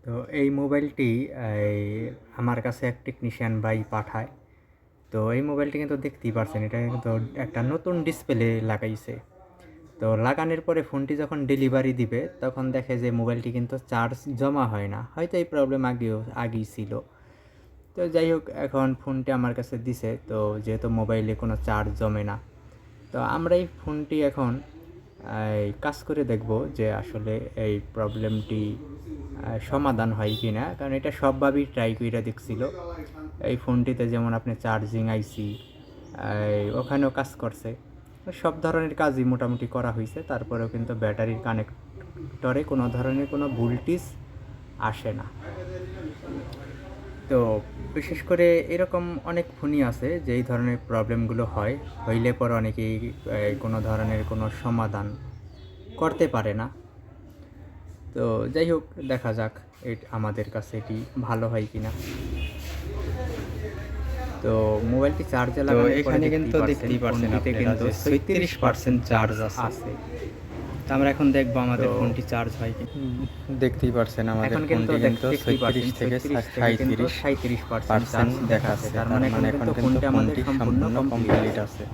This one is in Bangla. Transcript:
তো এই মোবাইলটি এই আমার কাছে এক টেকনিশিয়ান ভাই পাঠায়। তো এই মোবাইলটি কিন্তু দেখতেই পারছেন, এটা কিন্তু একটা নতুন ডিসপ্লে লাগাইছে। তো লাগানোর পরে ফোনটি যখন ডেলিভারি দিবে তখন দেখে যে মোবাইলটি কিন্তু চার্জ জমা হয় না। হয়তো এই প্রবলেম আগেই ছিল। তো যাই হোক, এখন ফোনটি আমার কাছে দিছে, তো যেহেতু মোবাইলে কোনো চার্জ জমে না, তো আমরা এই ফোনটি এখন এই কাজ করে দেখব যে আসলে এই প্রবলেমটি সমাধান হয় কি না। কারণ এটা সবভাবেই ট্রাই করে দেখছিল। এই ফোনটিতে যেমন আপনি চার্জিং আইসি ওখানেও কাজ করছে, সব ধরনের কাজই মোটামুটি করা হয়েছে। তারপরেও কিন্তু ব্যাটারির কানেক্টরে কোনো ধরনের কোনো ভোল্টেজ আসে না। তো বিশেষ করে এরকম অনেক ফোনই আছে যে এই ধরনের প্রবলেমগুলো হইলে পরে অনেকেই কোনো ধরনের কোনো সমাধান করতে পারে না। তো যাই হোক, দেখা যাক আমাদের কাছে এটি ভালো হয় কিনা। তো মোবাইলটি চার্জে লাগানোর পরে এখানে কিন্তু দেখতেই পারছেন ফোনটিতে আপনারা কিন্তু যে 36% চার্জ আছে। তো আমরা এখন দেখবো আমাদের ফোনটি চার্জ হয় কি। দেখতেই পারছেন আমাদের এখন কিন্তু ফোনটি কিন্তু 36 থেকে 37% চার্জ 37% দেখাচ্ছে। তার মানে এখন কিন্তু ফোনটি সম্পূর্ণ কমপ্লিট আছে।